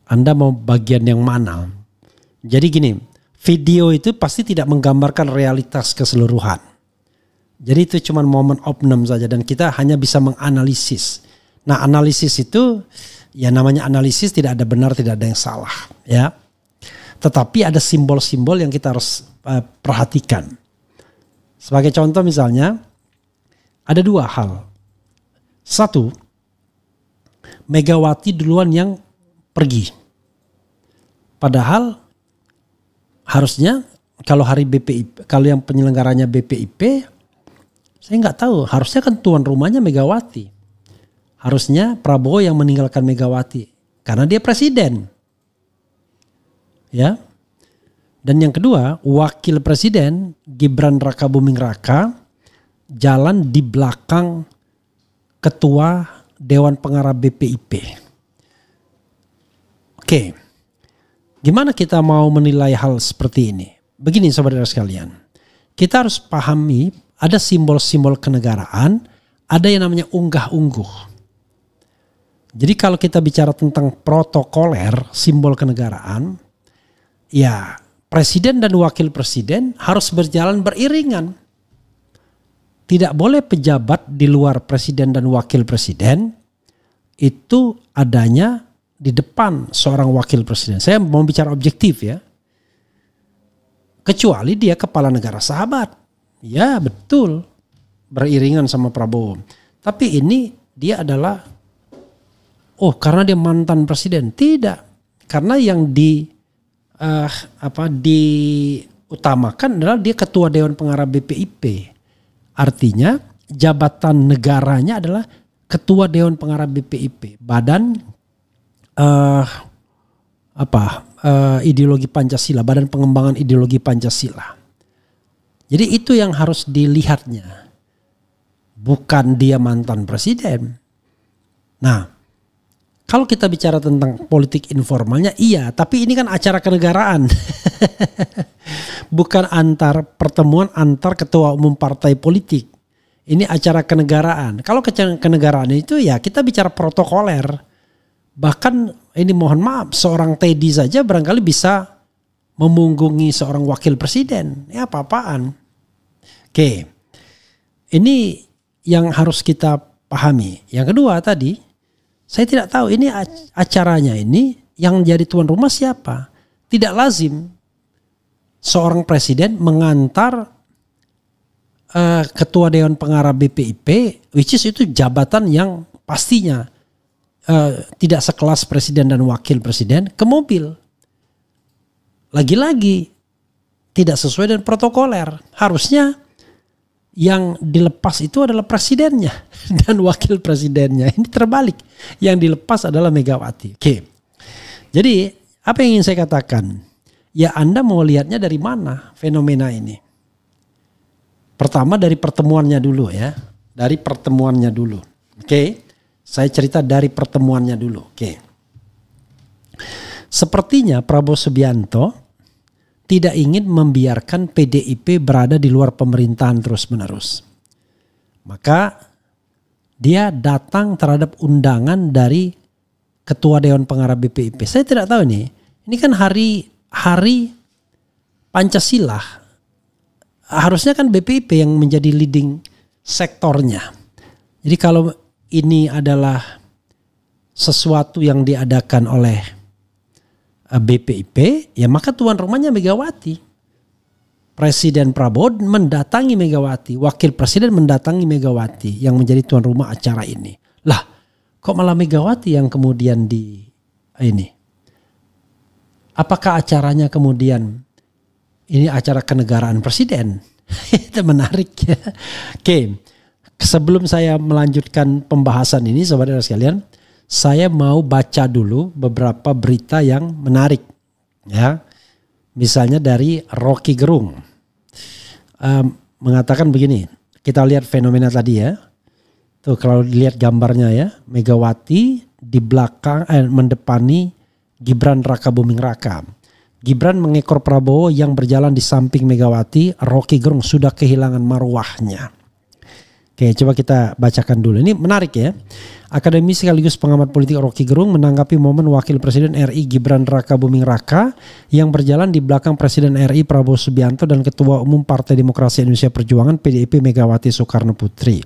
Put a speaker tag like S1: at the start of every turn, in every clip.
S1: Anda mau bagian yang mana? Jadi gini, video itu pasti tidak menggambarkan realitas keseluruhan. Jadi itu cuma momen opnam saja dan kita hanya bisa menganalisis. Nah, analisis itu ya namanya analisis, tidak ada benar, tidak ada yang salah, ya. Tetapi ada simbol-simbol yang kita harus perhatikan. Sebagai contoh misalnya, ada dua hal. Satu, Megawati duluan yang pergi. Padahal harusnya kalau hari BPIP, kalau yang penyelenggaranya BPIP, saya nggak tahu. Harusnya kan tuan rumahnya Megawati. Harusnya Prabowo yang meninggalkan Megawati karena dia presiden, ya. Dan yang kedua, wakil presiden Gibran Rakabuming Raka jalan di belakang ketua Dewan Pengarah BPIP. Oke, gimana kita mau menilai hal seperti ini? Begini saudara sekalian, kita harus pahami ada simbol-simbol kenegaraan, ada yang namanya unggah-ungguh. Jadi kalau kita bicara tentang protokoler, simbol kenegaraan, ya presiden dan wakil presiden harus berjalan beriringan. Tidak boleh pejabat di luar presiden dan wakil presiden itu adanya di depan seorang wakil presiden. Saya mau bicara objektif ya. Kecuali dia kepala negara sahabat. Ya betul, beriringan sama Prabowo. Tapi ini dia adalah, oh karena dia mantan presiden. Tidak, karena yang diutamakan adalah dia ketua Dewan Pengarah BPIP. Artinya jabatan negaranya adalah ketua Dewan Pengarah BPIP, badan ideologi Pancasila, badan pengembangan ideologi Pancasila. Jadi itu yang harus dilihatnya, bukan dia mantan presiden. Nah, kalau kita bicara tentang politik informalnya, iya, tapi ini kan acara kenegaraan. Bukan pertemuan antar ketua umum partai politik. Ini acara kenegaraan. Kalau kenegaraan itu ya kita bicara protokoler. Bahkan ini mohon maaf, seorang Teddy saja barangkali bisa memunggungi seorang wakil presiden. Ya apa-apaan. Oke, ini yang harus kita pahami. Yang kedua tadi, saya tidak tahu ini acaranya ini yang jadi tuan rumah siapa. Tidak lazim seorang presiden mengantar ketua Dewan Pengarah BPIP, which is itu jabatan yang pastinya tidak sekelas presiden dan wakil presiden, ke mobil. Lagi-lagi tidak sesuai dengan protokoler. Harusnya yang dilepas itu adalah presidennya dan wakil presidennya. Ini terbalik. Yang dilepas adalah Megawati. Oke. Jadi apa yang ingin saya katakan? Ya Anda mau lihatnya dari mana fenomena ini? Pertama dari pertemuannya dulu ya. Dari pertemuannya dulu. Oke. Saya cerita dari pertemuannya dulu. Oke. Sepertinya Prabowo Subianto tidak ingin membiarkan PDIP berada di luar pemerintahan terus-menerus. Maka dia datang terhadap undangan dari Ketua Dewan Pengarah BPIP. Saya tidak tahu nih. Ini kan hari Pancasila. Harusnya kan BPIP yang menjadi leading sektornya. Jadi kalau ini adalah sesuatu yang diadakan oleh BPIP, ya maka tuan rumahnya Megawati. Presiden Prabowo mendatangi Megawati, wakil presiden mendatangi Megawati yang menjadi tuan rumah acara ini. Lah, kok malah Megawati yang kemudian ini? Apakah acaranya kemudian ini acara kenegaraan presiden? Itu menarik ya. Oke, sebelum saya melanjutkan pembahasan ini, saudara sekalian, saya mau baca dulu beberapa berita yang menarik, ya. Misalnya dari Rocky Gerung mengatakan begini. Kita lihat fenomena tadi ya. Tuh kalau dilihat gambarnya ya, Megawati di belakang mendepani Gibran Rakabuming Raka. Gibran mengekor Prabowo yang berjalan di samping Megawati. Rocky Gerung sudah kehilangan marwahnya. Oke, coba kita bacakan dulu. Ini menarik ya. Akademisi sekaligus pengamat politik Rocky Gerung menanggapi momen Wakil Presiden RI Gibran Rakabuming Raka yang berjalan di belakang Presiden RI Prabowo Subianto dan Ketua Umum Partai Demokrasi Indonesia Perjuangan PDIP Megawati Soekarno Putri.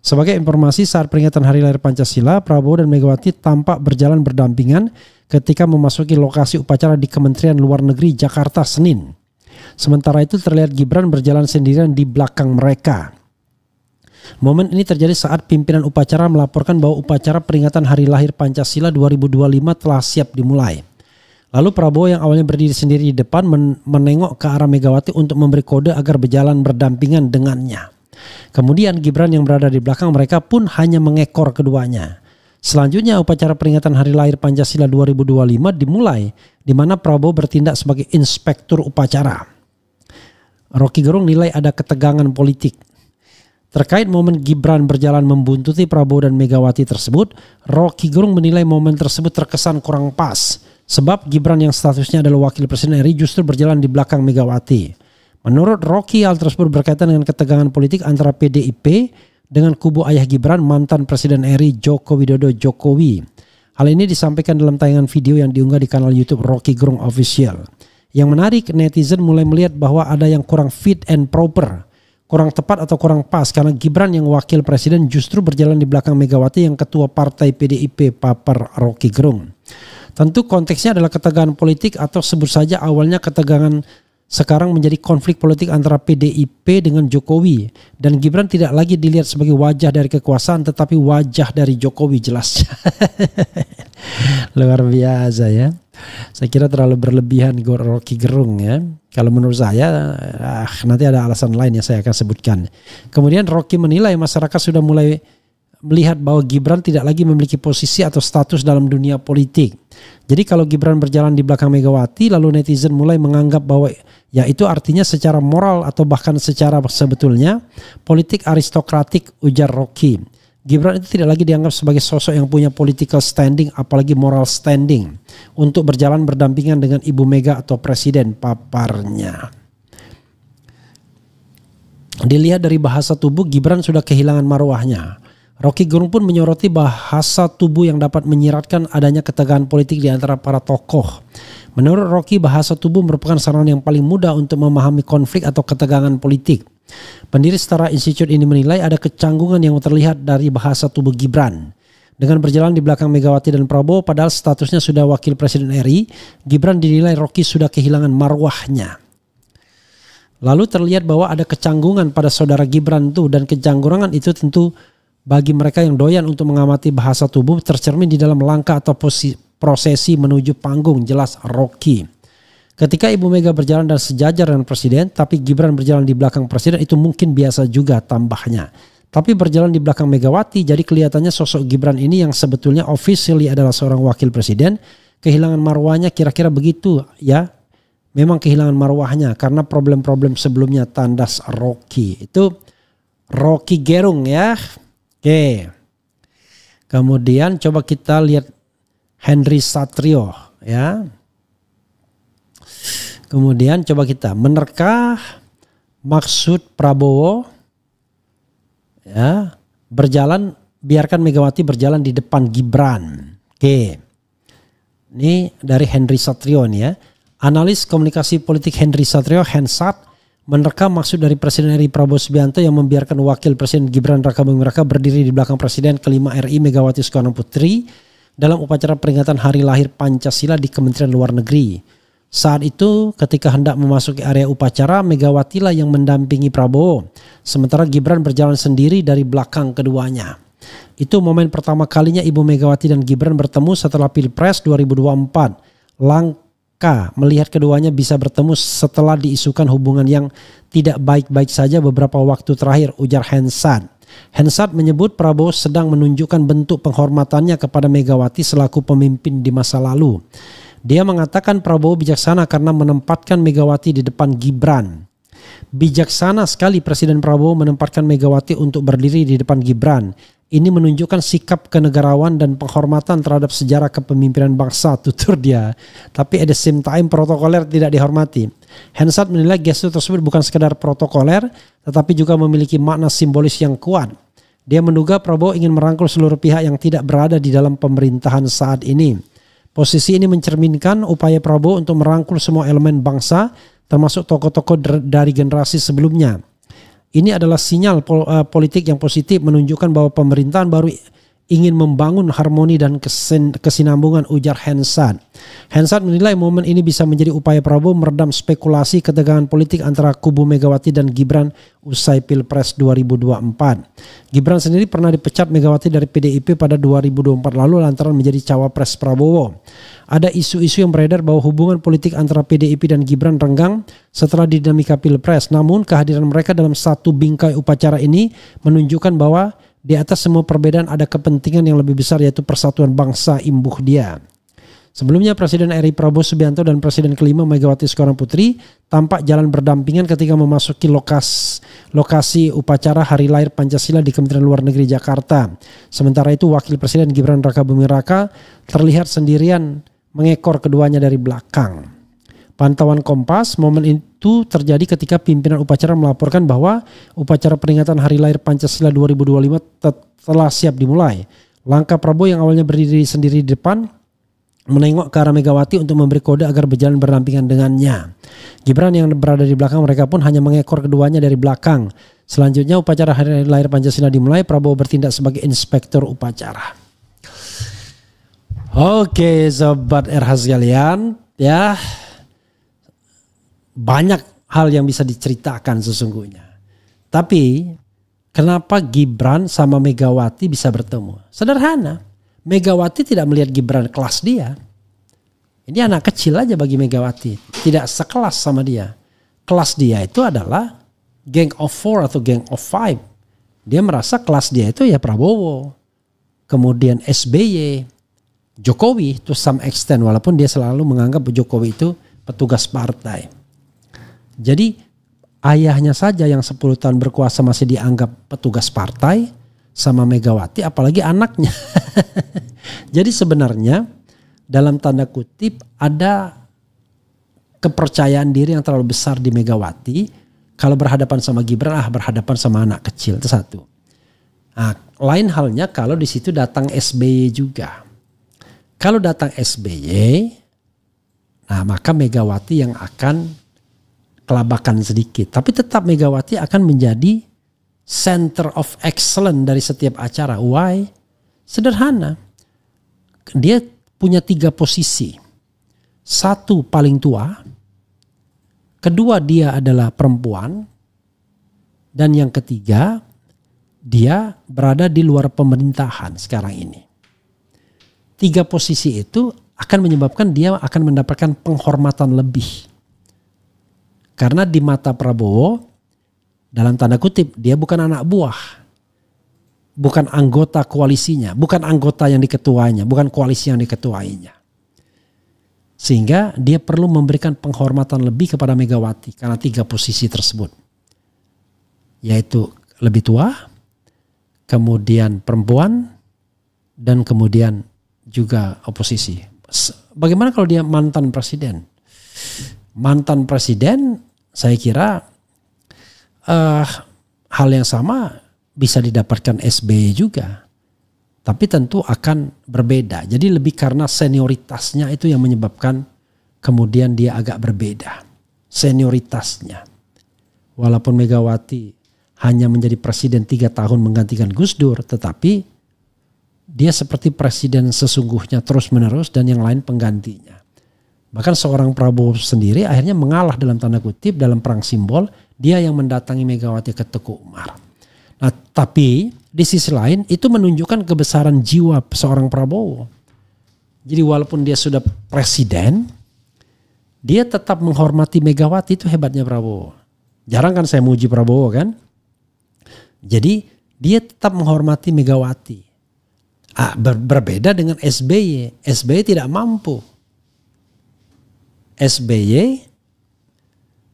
S1: Sebagai informasi, saat peringatan Hari Lahir Pancasila, Prabowo dan Megawati tampak berjalan berdampingan ketika memasuki lokasi upacara di Kementerian Luar Negeri Jakarta Senin. Sementara itu terlihat Gibran berjalan sendirian di belakang mereka. Momen ini terjadi saat pimpinan upacara melaporkan bahwa upacara peringatan Hari Lahir Pancasila 2025 telah siap dimulai. Lalu Prabowo yang awalnya berdiri sendiri di depan menengok ke arah Megawati untuk memberi kode agar berjalan berdampingan dengannya. Kemudian Gibran yang berada di belakang mereka pun hanya mengekor keduanya. Selanjutnya upacara peringatan Hari Lahir Pancasila 2025 dimulai, di mana Prabowo bertindak sebagai inspektur upacara. Rocky Gerung nilai ada ketegangan politik. Terkait momen Gibran berjalan membuntuti Prabowo dan Megawati tersebut, Rocky Gerung menilai momen tersebut terkesan kurang pas. Sebab Gibran yang statusnya adalah Wakil Presiden RI justru berjalan di belakang Megawati. Menurut Rocky, hal tersebut berkaitan dengan ketegangan politik antara PDIP dengan kubu ayah Gibran, mantan Presiden RI Joko Widodo Jokowi. Hal ini disampaikan dalam tayangan video yang diunggah di kanal YouTube Rocky Gerung Official. Yang menarik, netizen mulai melihat bahwa ada yang kurang fit and proper, kurang tepat atau kurang pas karena Gibran yang wakil presiden justru berjalan di belakang Megawati yang ketua partai PDIP, papar Rocky Gerung. Tentu konteksnya adalah ketegangan politik atau sebut saja awalnya ketegangan sekarang menjadi konflik politik antara PDIP dengan Jokowi. Dan Gibran tidak lagi dilihat sebagai wajah dari kekuasaan tetapi wajah dari Jokowi jelasnya. Luar biasa ya. Saya kira terlalu berlebihan Rocky Gerung ya. Kalau menurut saya nanti ada alasan lain yang saya akan sebutkan. Kemudian Rocky menilai masyarakat sudah mulai melihat bahwa Gibran tidak lagi memiliki posisi atau status dalam dunia politik. Jadi kalau Gibran berjalan di belakang Megawati lalu netizen mulai menganggap bahwa ya itu artinya secara moral atau bahkan secara sebetulnya politik aristokratik, ujar Rocky. Gibran itu tidak lagi dianggap sebagai sosok yang punya political standing apalagi moral standing untuk berjalan berdampingan dengan Ibu Mega atau Presiden, paparnya. Dilihat dari bahasa tubuh, Gibran sudah kehilangan marwahnya. Rocky Gerung pun menyoroti bahasa tubuh yang dapat menyiratkan adanya ketegangan politik di antara para tokoh. Menurut Rocky, bahasa tubuh merupakan sarana yang paling mudah untuk memahami konflik atau ketegangan politik. Pendiri Setara Institute ini menilai ada kecanggungan yang terlihat dari bahasa tubuh Gibran. Dengan berjalan di belakang Megawati dan Prabowo padahal statusnya sudah wakil presiden RI, Gibran dinilai Rocky sudah kehilangan marwahnya. Lalu terlihat bahwa ada kecanggungan pada saudara Gibran itu, dan kecanggungan itu tentu bagi mereka yang doyan untuk mengamati bahasa tubuh tercermin di dalam langkah atau prosesi menuju panggung, jelas Rocky. Ketika Ibu Mega berjalan dan sejajar dengan presiden, tapi Gibran berjalan di belakang presiden itu mungkin biasa juga tambahnya. Tapi berjalan di belakang Megawati, jadi kelihatannya sosok Gibran ini yang sebetulnya officially adalah seorang wakil presiden, kehilangan marwahnya, kira-kira begitu ya. Memang kehilangan marwahnya karena problem-problem sebelumnya, tandas Rocky. Itu Rocky Gerung ya. Oke. Kemudian coba kita lihat Henry Satrio ya. Kemudian coba kita menerka maksud Prabowo ya, berjalan, biarkan Megawati berjalan di depan Gibran. Oke. Ini dari Henry Satrio nih ya. Analis komunikasi politik Henry Satrio, Hensat, menerka maksud dari Presiden RI Prabowo Subianto yang membiarkan Wakil Presiden Gibran Rakabuming Raka berdiri di belakang Presiden kelima RI Megawati Soekarno Putri dalam upacara peringatan Hari Lahir Pancasila di Kementerian Luar Negeri. Saat itu ketika hendak memasuki area upacara, Megawati lah yang mendampingi Prabowo, sementara Gibran berjalan sendiri dari belakang keduanya. Itu momen pertama kalinya Ibu Megawati dan Gibran bertemu setelah Pilpres 2024. Langka melihat keduanya bisa bertemu setelah diisukan hubungan yang tidak baik-baik saja beberapa waktu terakhir, ujar Hensat. Hensat menyebut Prabowo sedang menunjukkan bentuk penghormatannya kepada Megawati selaku pemimpin di masa lalu. Dia mengatakan Prabowo bijaksana karena menempatkan Megawati di depan Gibran. Bijaksana sekali Presiden Prabowo menempatkan Megawati untuk berdiri di depan Gibran. Ini menunjukkan sikap kenegarawan dan penghormatan terhadap sejarah kepemimpinan bangsa, tutur dia. Tapi at the same time protokoler tidak dihormati. Hensat menilai gestur tersebut bukan sekedar protokoler, tetapi juga memiliki makna simbolis yang kuat. Dia menduga Prabowo ingin merangkul seluruh pihak yang tidak berada di dalam pemerintahan saat ini. Posisi ini mencerminkan upaya Prabowo untuk merangkul semua elemen bangsa, termasuk tokoh-tokoh dari generasi sebelumnya. Ini adalah sinyal politik yang positif, menunjukkan bahwa pemerintahan baru ingin membangun harmoni dan kesinambungan, ujar Hensat. Hensat menilai momen ini bisa menjadi upaya Prabowo meredam spekulasi ketegangan politik antara kubu Megawati dan Gibran usai Pilpres 2024. Gibran sendiri pernah dipecat Megawati dari PDIP pada 2024 lalu lantaran menjadi cawapres Prabowo. Ada isu-isu yang beredar bahwa hubungan politik antara PDIP dan Gibran renggang setelah dinamika Pilpres. Namun kehadiran mereka dalam satu bingkai upacara ini menunjukkan bahwa di atas semua perbedaan ada kepentingan yang lebih besar, yaitu persatuan bangsa, imbuh dia. Sebelumnya Presiden RI Prabowo Subianto dan Presiden kelima Megawati Soekarno Putri tampak jalan berdampingan ketika memasuki lokasi upacara Hari Lahir Pancasila di Kementerian Luar Negeri Jakarta. Sementara itu Wakil Presiden Gibran Rakabuming Raka terlihat sendirian mengekor keduanya dari belakang. Pantauan Kompas, momen itu terjadi ketika pimpinan upacara melaporkan bahwa upacara peringatan Hari Lahir Pancasila 2025 telah siap dimulai. Langkah Prabowo yang awalnya berdiri sendiri di depan menengok ke arah Megawati untuk memberi kode agar berjalan berdampingan dengannya. Gibran yang berada di belakang mereka pun hanya mengekor keduanya dari belakang. Selanjutnya upacara Hari Lahir Pancasila dimulai, Prabowo bertindak sebagai inspektur upacara. Oke, sobat RH sekalian, ya. Banyak hal yang bisa diceritakan sesungguhnya. Tapi kenapa Gibran sama Megawati bisa bertemu? Sederhana. Megawati tidak melihat Gibran kelas dia. Ini anak kecil aja bagi Megawati. Tidak sekelas sama dia. Kelas dia itu adalah Gang of Four atau Gang of Five. Dia merasa kelas dia itu ya Prabowo. Kemudian SBY. Jokowi to some extent. Walaupun dia selalu menganggap Jokowi itu petugas partai. Jadi ayahnya saja yang 10 tahun berkuasa masih dianggap petugas partai sama Megawati, apalagi anaknya. Jadi sebenarnya dalam tanda kutip ada kepercayaan diri yang terlalu besar di Megawati. Kalau berhadapan sama Gibran, berhadapan sama anak kecil, itu satu. Nah, lain halnya kalau di situ datang SBY juga. Kalau datang SBY, nah maka Megawati yang akan kelabakan sedikit, tapi tetap Megawati akan menjadi center of excellence dari setiap acara. Why? Sederhana. Dia punya 3 posisi. 1 paling tua, kedua dia adalah perempuan, dan yang ketiga dia berada di luar pemerintahan sekarang ini. 3 posisi itu akan menyebabkan dia akan mendapatkan penghormatan lebih. Karena di mata Prabowo, dalam tanda kutip, dia bukan anak buah. Bukan anggota koalisinya, bukan anggota yang diketuainya, bukan koalisi yang diketuainya. Sehingga dia perlu memberikan penghormatan lebih kepada Megawati karena 3 posisi tersebut. Yaitu lebih tua, kemudian perempuan, dan kemudian juga oposisi. Bagaimana kalau dia mantan presiden? Mantan presiden, saya kira hal yang sama bisa didapatkan SBY juga. Tapi tentu akan berbeda. Jadi lebih karena senioritasnya itu yang menyebabkan kemudian dia agak berbeda. Senioritasnya. Walaupun Megawati hanya menjadi presiden 3 tahun menggantikan Gus Dur, tetapi dia seperti presiden sesungguhnya terus menerus dan yang lain penggantinya. Bahkan seorang Prabowo sendiri akhirnya mengalah dalam tanda kutip dalam perang simbol. Dia yang mendatangi Megawati ke Teguh Umar. Nah tapi di sisi lain itu menunjukkan kebesaran jiwa seorang Prabowo. Jadi walaupun dia sudah presiden, dia tetap menghormati Megawati. Itu hebatnya Prabowo. Jarang kan saya muji Prabowo kan. Jadi dia tetap menghormati Megawati. Berbeda dengan SBY. SBY tidak mampu. SBY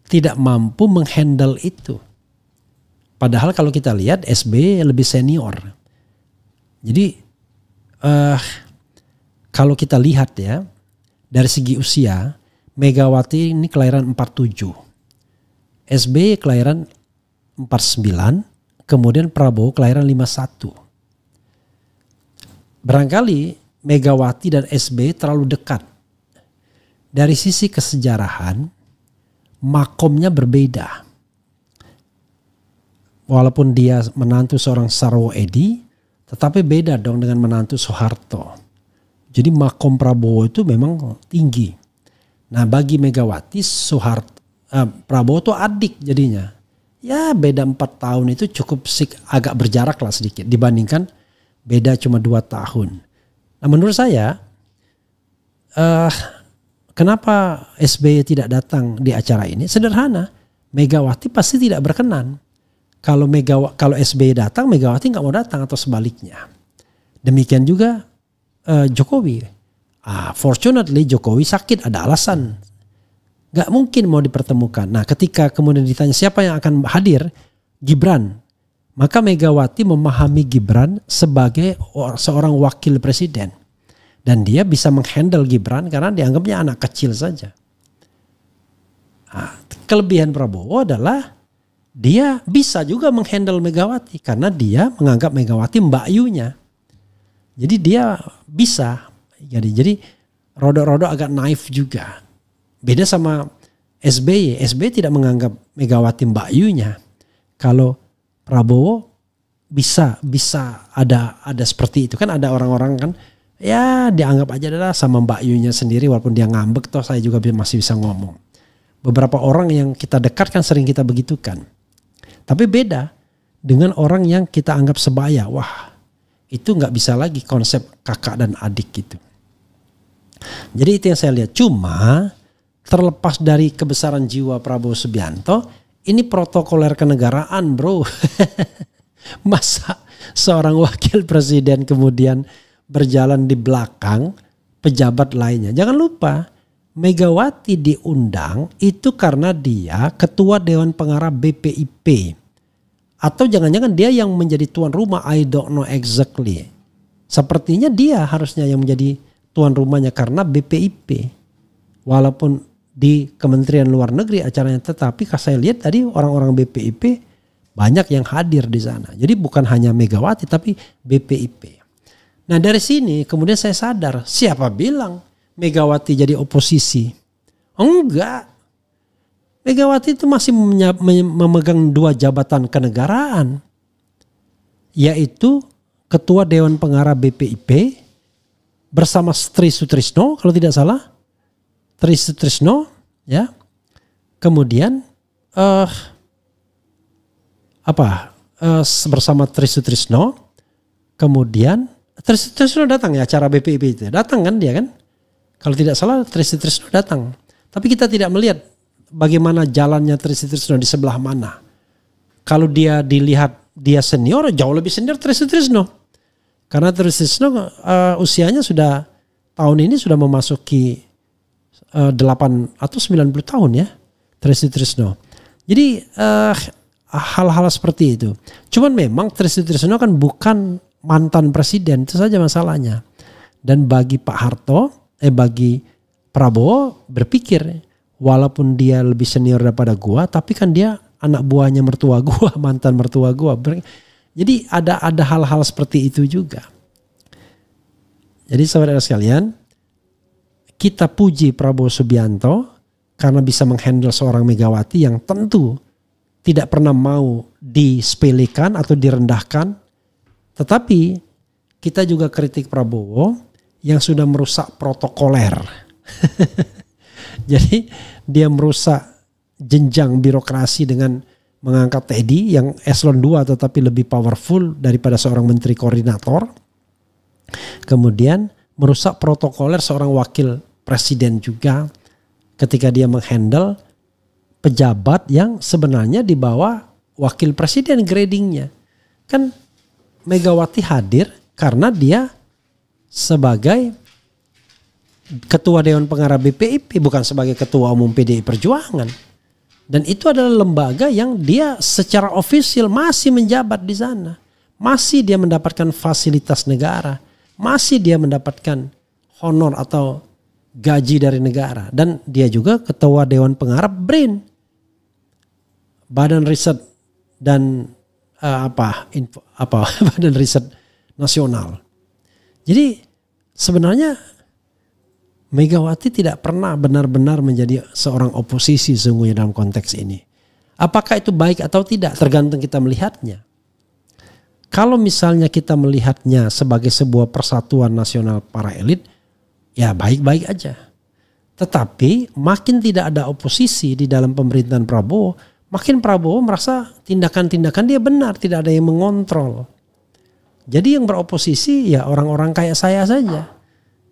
S1: tidak mampu menghandle itu. Padahal kalau kita lihat SBY lebih senior. Jadi kalau kita lihat ya dari segi usia, Megawati ini kelahiran 47. SBY kelahiran 49, kemudian Prabowo kelahiran 51. Barangkali Megawati dan SBY terlalu dekat. Dari sisi kesejarahan, makomnya berbeda. Walaupun dia menantu seorang Sarwo Edi, tetapi beda dong dengan menantu Soeharto. Jadi makom Prabowo itu memang tinggi. Nah bagi Megawati, Prabowo itu adik jadinya. Ya beda 4 tahun itu cukup agak berjarak lah sedikit dibandingkan beda cuma 2 tahun. Nah menurut saya kenapa SBY tidak datang di acara ini? Sederhana, Megawati pasti tidak berkenan. Kalau SBY datang, Megawati nggak mau datang atau sebaliknya. Demikian juga Jokowi. Fortunately Jokowi sakit, ada alasan. Nggak mungkin mau dipertemukan. Nah ketika kemudian ditanya siapa yang akan hadir, Gibran. Maka Megawati memahami Gibran sebagai seorang wakil presiden. Dan dia bisa menghandle Gibran karena dianggapnya anak kecil saja. Nah, kelebihan Prabowo adalah dia bisa juga menghandle Megawati karena dia menganggap Megawati Mbak Yunya. Jadi dia bisa. Jadi rodok-rodok agak naif juga. Beda sama SBY. SBY tidak menganggap Megawati Mbak Yunya. Kalau Prabowo bisa ada seperti itu. Kan ada orang-orang kan ya dianggap aja adalah sama Mbak Yunya sendiri walaupun dia ngambek toh saya juga masih bisa ngomong. Beberapa orang yang kita dekat kan sering kita begitukan. Tapi beda dengan orang yang kita anggap sebaya. Wah itu nggak bisa lagi konsep kakak dan adik gitu. Jadi itu yang saya lihat. Cuma terlepas dari kebesaran jiwa Prabowo Subianto, ini protokoler kenegaraan bro. Masa seorang wakil presiden kemudian berjalan di belakang pejabat lainnya. Jangan lupa Megawati diundang itu karena dia ketua Dewan Pengarah BPIP. Atau jangan-jangan dia yang menjadi tuan rumah, I don't know exactly. Sepertinya dia harusnya yang menjadi tuan rumahnya karena BPIP. Walaupun di Kementerian Luar Negeri acaranya, tetapi saya lihat tadi orang-orang BPIP banyak yang hadir di sana. Jadi bukan hanya Megawati tapi BPIP. Nah dari sini kemudian saya sadar, siapa bilang Megawati jadi oposisi? Enggak. Megawati itu masih memegang 2 jabatan kenegaraan. Yaitu Ketua Dewan Pengarah BPIP bersama Tri Sutrisno kalau tidak salah. Tri Sutrisno ya. Kemudian bersama Tri Sutrisno. Kemudian Tri Sutrisno datang ya acara BPIP itu. Datang kan dia kan? Kalau tidak salah Tri Sutrisno datang. Tapi kita tidak melihat bagaimana jalannya Tri Sutrisno di sebelah mana. Kalau dia dilihat dia senior, jauh lebih senior Tri Sutrisno. Karena Tri Sutrisno usianya sudah tahun ini sudah memasuki 8 atau 90 tahun ya Tri Sutrisno. Jadi hal-hal seperti itu. Cuman memang Tri Sutrisno kan bukan mantan presiden, itu saja masalahnya. Dan bagi Pak Harto, bagi Prabowo berpikir walaupun dia lebih senior daripada gua, tapi kan dia anak buahnya mertua gua, mantan mertua gua. Jadi ada hal-hal seperti itu juga. Jadi saudara sekalian, kita puji Prabowo Subianto karena bisa menghandle seorang Megawati yang tentu tidak pernah mau disepelekan atau direndahkan. Tetapi kita juga kritik Prabowo yang sudah merusak protokoler. Jadi dia merusak jenjang birokrasi dengan mengangkat TEDI yang eselon 2 tetapi lebih powerful daripada seorang menteri koordinator. Kemudian merusak protokoler seorang wakil presiden juga ketika dia menghandle pejabat yang sebenarnya di bawah wakil presiden gradingnya. Kan Megawati hadir karena dia sebagai ketua Dewan Pengarah BPIP, bukan sebagai ketua umum PDI Perjuangan. Dan itu adalah lembaga yang dia secara ofisial masih menjabat di sana. Masih dia mendapatkan fasilitas negara. Masih dia mendapatkan honor atau gaji dari negara. Dan dia juga ketua Dewan Pengarah BRIN. Badan Riset dan Badan Riset Nasional. Jadi sebenarnya Megawati tidak pernah benar-benar menjadi seorang oposisi sesungguhnya dalam konteks ini. Apakah itu baik atau tidak tergantung kita melihatnya. Kalau misalnya kita melihatnya sebagai sebuah persatuan nasional para elit, ya baik-baik aja. Tetapi makin tidak ada oposisi di dalam pemerintahan Prabowo, makin Prabowo merasa tindakan-tindakan dia benar, tidak ada yang mengontrol. Jadi yang beroposisi ya orang-orang kayak saya saja.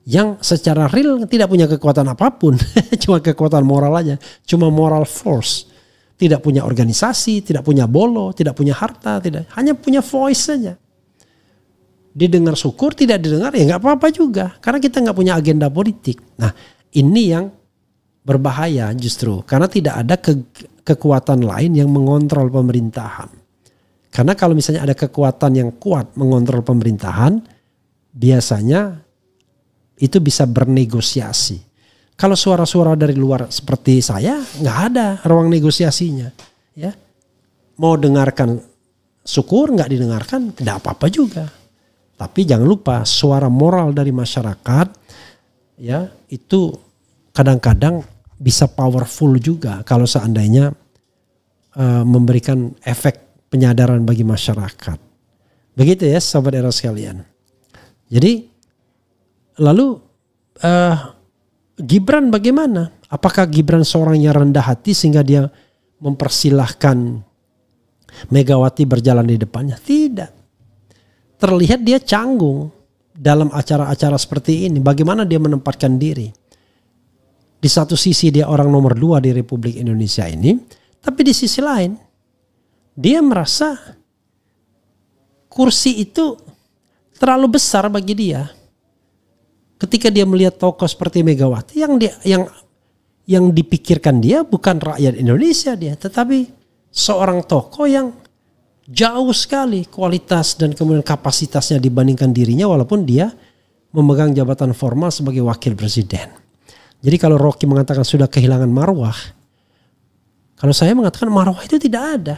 S1: Yang secara real tidak punya kekuatan apapun. Cuma kekuatan moral aja. Cuma moral force. Tidak punya organisasi, tidak punya bolo, tidak punya harta, hanya punya voice saja. Didengar syukur, tidak didengar ya nggak apa-apa juga. Karena kita nggak punya agenda politik. Nah ini yang berbahaya justru. Karena tidak ada kekuatan lain yang mengontrol pemerintahan. Karena kalau misalnya ada kekuatan yang kuat mengontrol pemerintahan, biasanya itu bisa bernegosiasi. Kalau suara-suara dari luar seperti saya, nggak ada ruang negosiasinya. Ya, mau dengarkan syukur, nggak didengarkan, tidak apa-apa juga. Tapi jangan lupa suara moral dari masyarakat, ya itu kadang-kadang bisa powerful juga kalau seandainya memberikan efek penyadaran bagi masyarakat. Begitu ya, sahabat era sekalian. Jadi lalu Gibran bagaimana? Apakah Gibran seorang yang rendah hati sehingga dia mempersilahkan Megawati berjalan di depannya? Tidak. Terlihat dia canggung dalam acara-acara seperti ini. Bagaimana dia menempatkan diri? Di satu sisi dia orang nomor 2 di Republik Indonesia ini. Tapi di sisi lain dia merasa kursi itu terlalu besar bagi dia. Ketika dia melihat tokoh seperti Megawati yang dipikirkan dia bukan rakyat Indonesia dia, tetapi seorang tokoh yang jauh sekali kualitas dan kemudian kapasitasnya dibandingkan dirinya walaupun dia memegang jabatan formal sebagai wakil presiden. Jadi kalau Rocky mengatakan sudah kehilangan marwah, kalau saya mengatakan marwah itu tidak ada.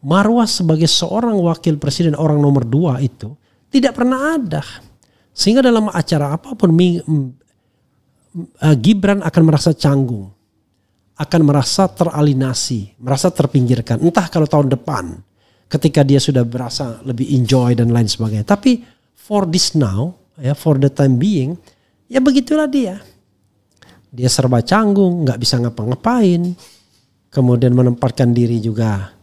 S1: Marwah sebagai seorang wakil presiden orang nomor 2 itu tidak pernah ada. Sehingga dalam acara apapun Gibran akan merasa canggung, akan merasa teralinasi, merasa terpinggirkan. Entah kalau tahun depan ketika dia sudah berasa lebih enjoy dan lain sebagainya. Tapi for this now, ya for the time being, ya begitulah dia. Dia serba canggung, nggak bisa ngapa-ngapain, kemudian menempatkan diri juga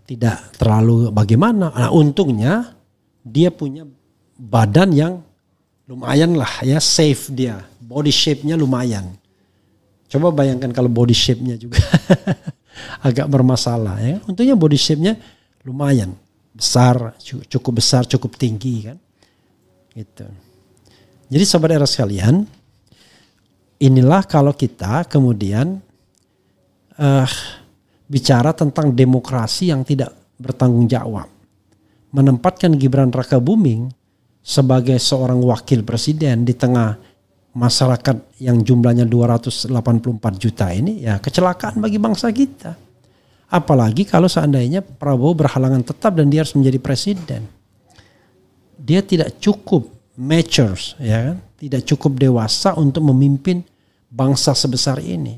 S1: tidak terlalu bagaimana. Nah untungnya dia punya badan yang lumayan lah ya, safe dia. Body shape-nya lumayan. Coba bayangkan kalau body shape-nya juga agak bermasalah ya. Untungnya body shape-nya lumayan. Besar, cukup tinggi kan. Gitu. Jadi sahabat era sekalian, inilah kalau kita kemudian bicara tentang demokrasi yang tidak bertanggung jawab. Menempatkan Gibran Rakabuming sebagai seorang wakil presiden di tengah masyarakat yang jumlahnya 284 juta ini, ya kecelakaan bagi bangsa kita. Apalagi kalau seandainya Prabowo berhalangan tetap dan dia harus menjadi presiden. Dia tidak cukup mature, ya kan? Tidak cukup dewasa untuk memimpin bangsa sebesar ini.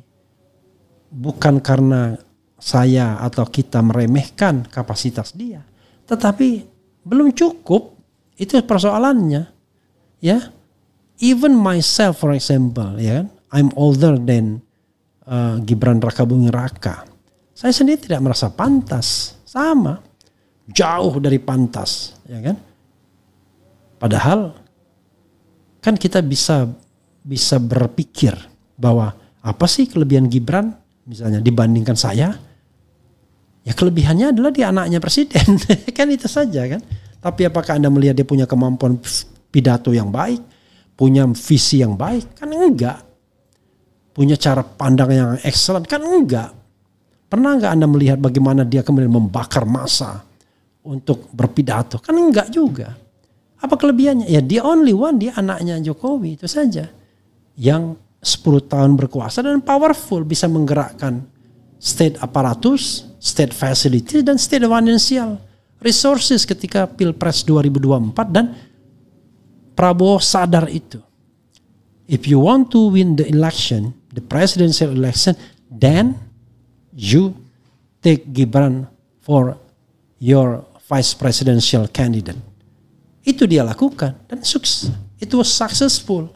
S1: Bukan karena saya atau kita meremehkan kapasitas dia, tetapi belum cukup. Itu persoalannya, ya. Even myself, for example, ya, I'm older than Gibran Rakabuming Raka. Saya sendiri tidak merasa pantas, sama, jauh dari pantas, ya kan. Padahal kan kita bisa berpikir bahwa apa sih kelebihan Gibran, misalnya dibandingkan saya? Ya kelebihannya adalah dia anaknya presiden, kan itu saja kan. Tapi apakah Anda melihat dia punya kemampuan pidato yang baik? Punya visi yang baik? Kan enggak. Punya cara pandang yang excellent? Kan enggak. Pernah enggak Anda melihat bagaimana dia kemudian membakar massa untuk berpidato? Kan enggak juga. Apa kelebihannya? Ya dia only one, dia anaknya Jokowi, itu saja. Yang 10 tahun berkuasa dan powerful, bisa menggerakkan state apparatus, state facility, dan state financial. resources ketika Pilpres 2024 dan Prabowo sadar itu. If you want to win the election, the presidential election, then you take Gibran for your vice presidential candidate. Itu dia lakukan dan sukses. It was successful.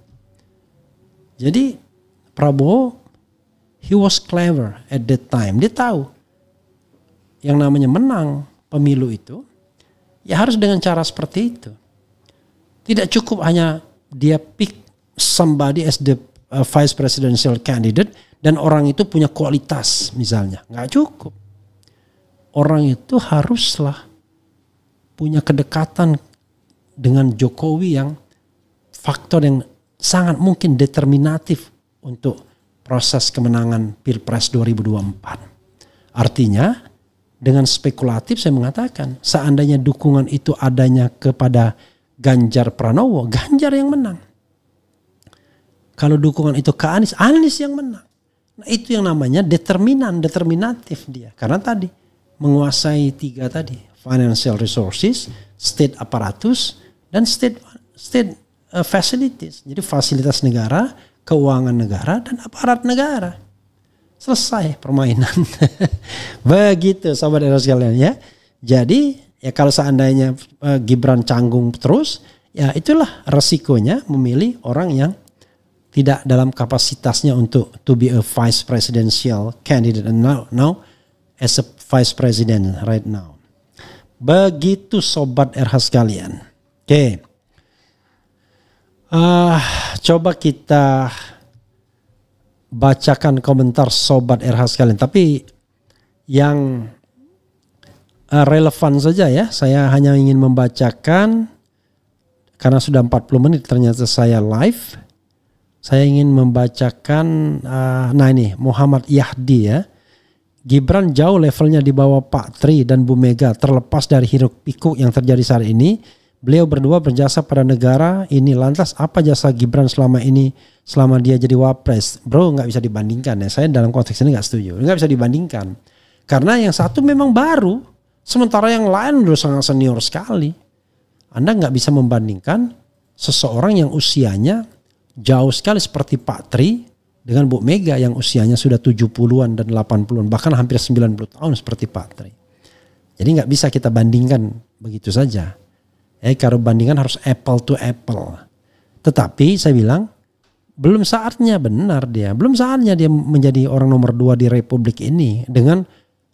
S1: Jadi Prabowo, he was clever at that time. Dia tahu yang namanya menang pemilu itu ya harus dengan cara seperti itu. Tidak cukup hanya dia pick somebody as the vice presidential candidate dan orang itu punya kualitas misalnya. Nggak cukup. Orang itu haruslah punya kedekatan dengan Jokowi yang faktor yang sangat mungkin determinatif untuk proses kemenangan Pilpres 2024. Artinya dengan spekulatif saya mengatakan seandainya dukungan itu adanya kepada Ganjar Pranowo, Ganjar yang menang. Kalau dukungan itu ke Anies, Anies yang menang. Nah itu yang namanya determinatif dia. Karena tadi menguasai 3 tadi, financial resources, state apparatus, dan state facilities. Jadi fasilitas negara, keuangan negara, dan aparat negara. Selesai permainan. Begitu sahabat sekalian ya. Jadi ya kalau seandainya Gibran canggung terus, ya itulah resikonya memilih orang yang tidak dalam kapasitasnya untuk to be a vice presidential candidate and now as a vice president right now. Begitu sobat RH sekalian. Oke. Coba kita bacakan komentar sobat RH sekalian. Tapi yang relevan saja ya. Saya hanya ingin membacakan karena sudah 40 menit ternyata saya live. Saya ingin membacakan nah ini Muhammad Yahdi ya. Gibran jauh levelnya di bawah Pak Tri dan Bu Mega terlepas dari hiruk pikuk yang terjadi saat ini. Beliau berdua berjasa pada negara ini. Lantas apa jasa Gibran selama ini selama dia jadi wapres? Bro nggak bisa dibandingkan ya. Saya dalam konteks ini nggak setuju. Nggak bisa dibandingkan. Karena yang satu memang baru. Sementara yang lain udah sangat senior sekali. Anda nggak bisa membandingkan seseorang yang usianya jauh sekali seperti Pak Tri dengan Bu Mega yang usianya sudah 70-an dan 80-an. Bahkan hampir 90 tahun seperti Pak Tri. Jadi nggak bisa kita bandingkan begitu saja. Kalau bandingan harus apple to apple. Tetapi saya bilang belum saatnya benar dia. Belum saatnya dia menjadi orang nomor 2 di Republik ini dengan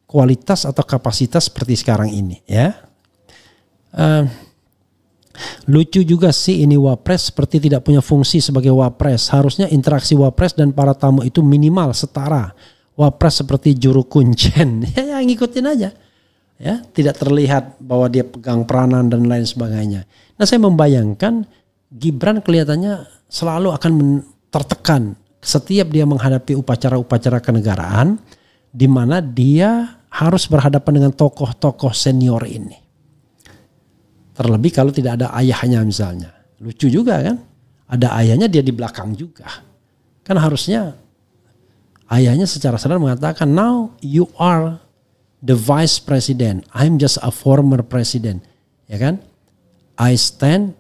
S1: kualitas atau kapasitas seperti sekarang ini. Ya, lucu juga sih ini wapres seperti tidak punya fungsi sebagai wapres. Harusnya interaksi wapres dan para tamu itu minimal setara. Wapres seperti juru kuncen. Ya ngikutin aja. Ya, tidak terlihat bahwa dia pegang peranan dan lain sebagainya. Nah saya membayangkan Gibran kelihatannya selalu akan tertekan setiap dia menghadapi upacara-upacara kenegaraan di mana dia harus berhadapan dengan tokoh-tokoh senior ini. Terlebih kalau tidak ada ayahnya misalnya. Lucu juga kan? Ada ayahnya dia di belakang juga. Kan harusnya ayahnya secara sadar mengatakan now you are the vice president. I'm just a former president. Ya kan? I stand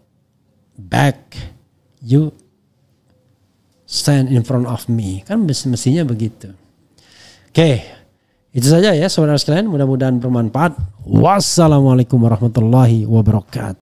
S1: back. You stand in front of me. Kan mestinya begitu. Oke. Itu saja ya saudara sekalian. Mudah-mudahan bermanfaat. Wassalamualaikum warahmatullahi wabarakatuh.